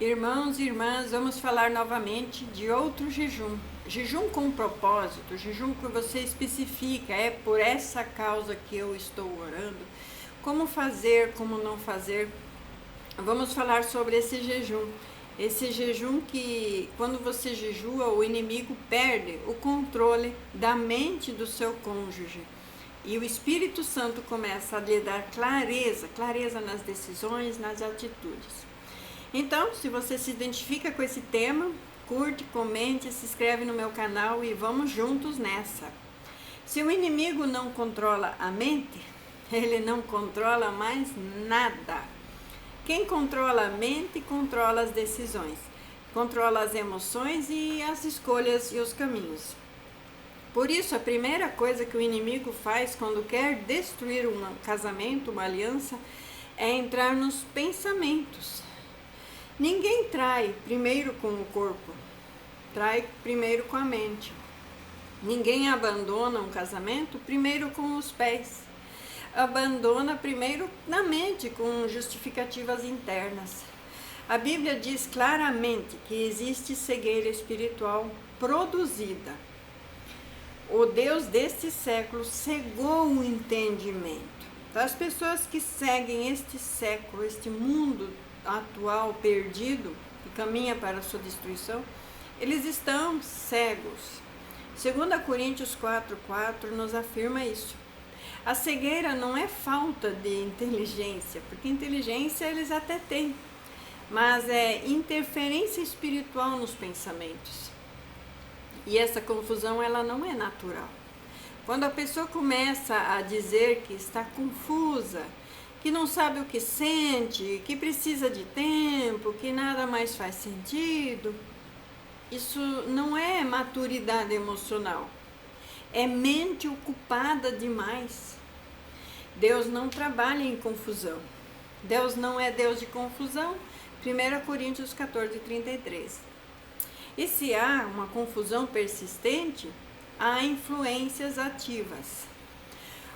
Irmãos e irmãs, vamos falar novamente de outro jejum. Jejum com propósito, jejum que você especifica, é por essa causa que eu estou orando. Como fazer, como não fazer. Vamos falar sobre esse jejum. Esse jejum que, quando você jejua, o inimigo perde o controle da mente do seu cônjuge. E o Espírito Santo começa a lhe dar clareza nas decisões, nas atitudes. Então, se você se identifica com esse tema, curte, comente, se inscreve no meu canal e vamos juntos nessa. Se o inimigo não controla a mente, ele não controla mais nada. Quem controla a mente, controla as decisões, controla as emoções e as escolhas e os caminhos. Por isso, a primeira coisa que o inimigo faz quando quer destruir um casamento, uma aliança, é entrar nos pensamentos. Ninguém trai primeiro com o corpo, trai primeiro com a mente. Ninguém abandona um casamento primeiro com os pés. Abandona primeiro na mente, com justificativas internas. A Bíblia diz claramente que existe cegueira espiritual produzida. O Deus deste século cegou o entendimento. As pessoas que seguem este século, este mundo atual perdido, que caminha para a sua destruição, eles estão cegos. 2 Coríntios 4,4 nos afirma isso. A cegueira não é falta de inteligência, porque inteligência eles até têm, mas é interferência espiritual nos pensamentos. E essa confusão ela não é natural. Quando a pessoa começa a dizer que está confusa, que não sabe o que sente, que precisa de tempo, que nada mais faz sentido, isso não é maturidade emocional, é mente ocupada demais. Deus não trabalha em confusão. Deus não é Deus de confusão. 1 Coríntios 14:33. E se há uma confusão persistente, há influências ativas.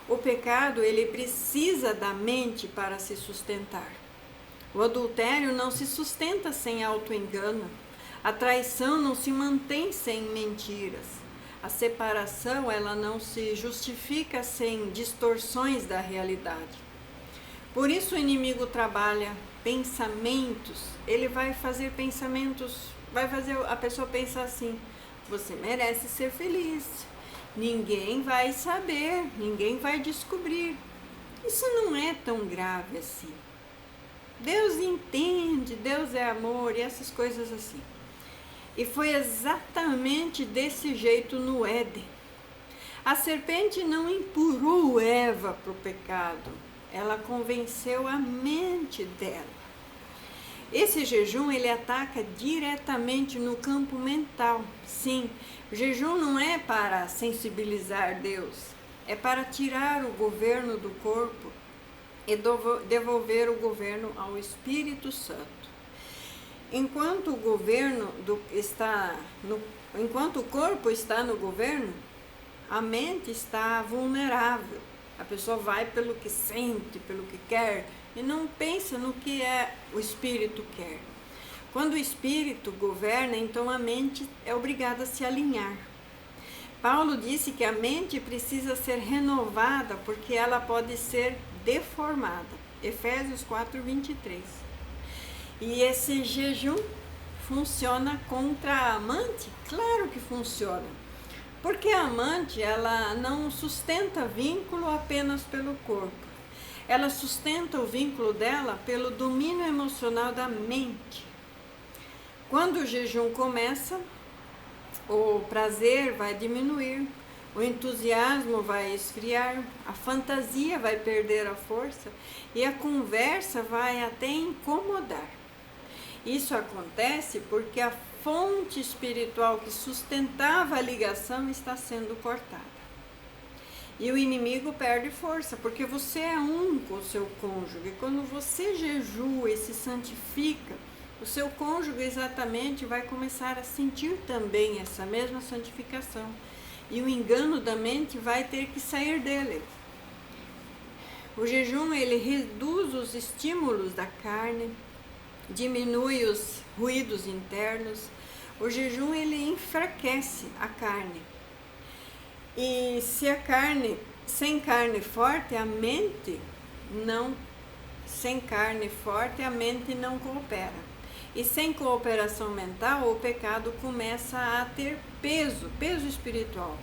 O pecado, ele precisa da mente para se sustentar. O adultério não se sustenta sem auto-engano. A traição não se mantém sem mentiras. A separação, ela não se justifica sem distorções da realidade. Por isso o inimigo trabalha pensamentos. Ele vai fazer pensamentos, vai fazer a pessoa pensar assim: você merece ser feliz. Ninguém vai saber, ninguém vai descobrir. Isso não é tão grave assim. Deus entende, Deus é amor e essas coisas assim. E foi exatamente desse jeito no Éden. A serpente não empurrou Eva para o pecado, ela convenceu a mente dela. Esse jejum, ele ataca diretamente no campo mental. Sim, o jejum não é para sensibilizar Deus, é para tirar o governo do corpo e devolver o governo ao Espírito Santo. Enquanto o corpo está no governo, a mente está vulnerável. A pessoa vai pelo que sente, pelo que quer, e não pensa no que o espírito quer. Quando o espírito governa, então a mente é obrigada a se alinhar. Paulo disse que a mente precisa ser renovada porque ela pode ser deformada. Efésios 4:23. E esse jejum funciona contra a amante? Claro que funciona. Porque a amante, ela não sustenta vínculo apenas pelo corpo. Ela sustenta o vínculo dela pelo domínio emocional da mente. Quando o jejum começa, o prazer vai diminuir, o entusiasmo vai esfriar, a fantasia vai perder a força e a conversa vai até incomodar. Isso acontece porque a fonte espiritual que sustentava a ligação está sendo cortada. E o inimigo perde força, porque você é um com o seu cônjuge. Quando você jejua e se santifica, o seu cônjuge exatamente vai começar a sentir também essa mesma santificação. E o engano da mente vai ter que sair dele. O jejum, ele reduz os estímulos da carne, diminui os ruídos internos. O jejum ele enfraquece a carne. E se a carne, sem carne forte, a mente não, sem carne forte, a mente não coopera. E sem cooperação mental, o pecado começa a ter peso espiritual.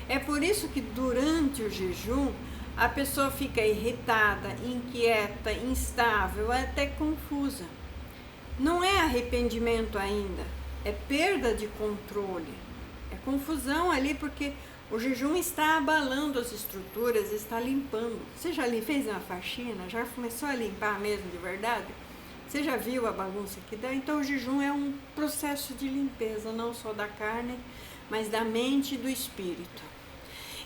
É por isso que durante o jejum, a pessoa fica irritada, inquieta, instável, até confusa. Não é arrependimento ainda, é perda de controle. É confusão ali porque o jejum está abalando as estruturas, está limpando. Você já fez uma faxina? Já começou a limpar mesmo de verdade? Você já viu a bagunça que dá? Então o jejum é um processo de limpeza, não só da carne, mas da mente e do espírito.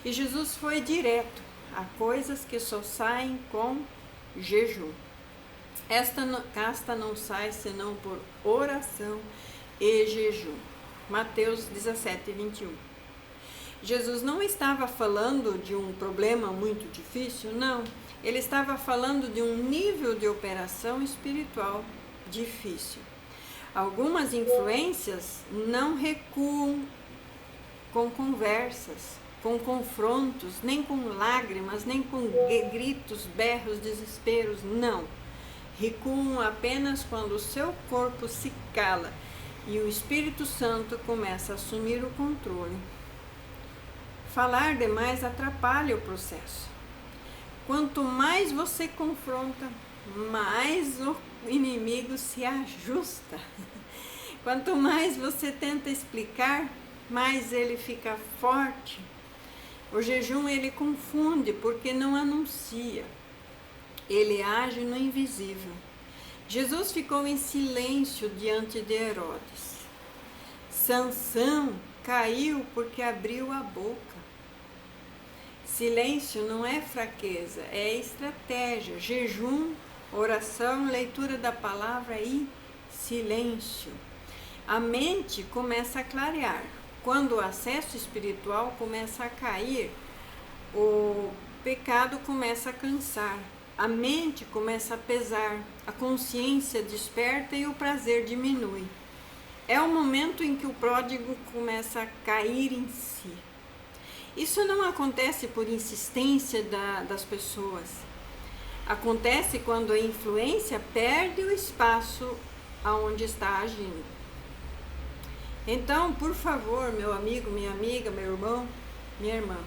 E Jesus foi direto a coisas que só saem com jejum. Esta casta não sai senão por oração e jejum. Mateus 17, 21. Jesus não estava falando de um problema muito difícil, não. Ele estava falando de um nível de operação espiritual difícil. Algumas influências não recuam com conversas, com confrontos, nem com lágrimas, nem com gritos, berros, desesperos, não. Recuam apenas quando o seu corpo se cala e o Espírito Santo começa a assumir o controle. Falar demais atrapalha o processo. Quanto mais você confronta, mais o inimigo se ajusta. Quanto mais você tenta explicar, mais ele fica forte. O jejum ele confunde porque não anuncia. Ele age no invisível. Jesus ficou em silêncio diante de Herodes. Sansão caiu porque abriu a boca. Silêncio não é fraqueza, é estratégia. Jejum, oração, leitura da palavra e silêncio. A mente começa a clarear. Quando o acesso espiritual começa a cair, o pecado começa a cansar. A mente começa a pesar, a consciência desperta e o prazer diminui. É o momento em que o pródigo começa a cair em si. Isso não acontece por insistência das pessoas. Acontece quando a influência perde o espaço aonde está agindo. Então, por favor, meu amigo, minha amiga, meu irmão, minha irmã,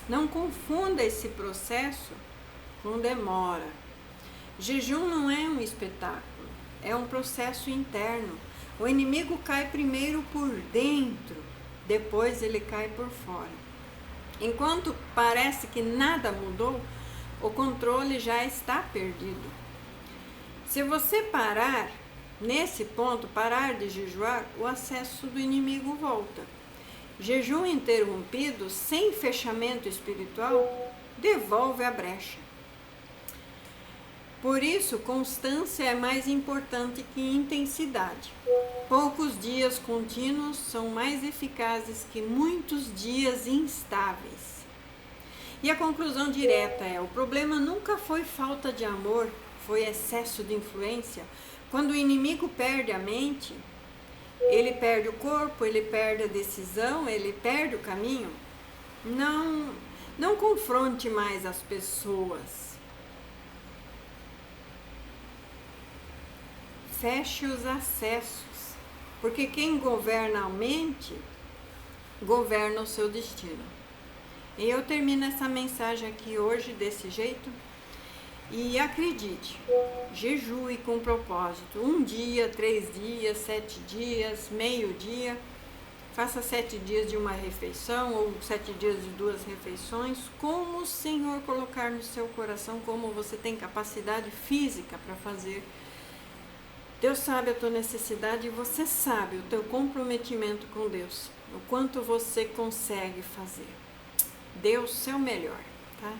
não confunda esse processo com demora. Jejum não é um espetáculo, é um processo interno. O inimigo cai primeiro por dentro, depois ele cai por fora. Enquanto parece que nada mudou, o controle já está perdido. Se você parar, nesse ponto, parar de jejuar, o acesso do inimigo volta. Jejum interrompido, sem fechamento espiritual, devolve a brecha. Por isso, constância é mais importante que intensidade. Poucos dias contínuos são mais eficazes que muitos dias instáveis. E a conclusão direta é: o problema nunca foi falta de amor, foi excesso de influência. Quando o inimigo perde a mente, ele perde o corpo, ele perde a decisão, ele perde o caminho. Não confronte mais as pessoas. Feche os acessos, porque quem governa a mente, governa o seu destino. E eu termino essa mensagem aqui hoje desse jeito. E acredite, jejue com propósito. 1 dia, 3 dias, 7 dias, meio dia. Faça 7 dias de uma refeição ou 7 dias de 2 refeições, como o Senhor colocar no seu coração, como você tem capacidade física para fazer. Deus sabe a tua necessidade e você sabe o teu comprometimento com Deus, o quanto você consegue fazer. Dê o seu melhor, tá?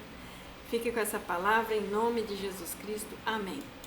Fique com essa palavra em nome de Jesus Cristo. Amém.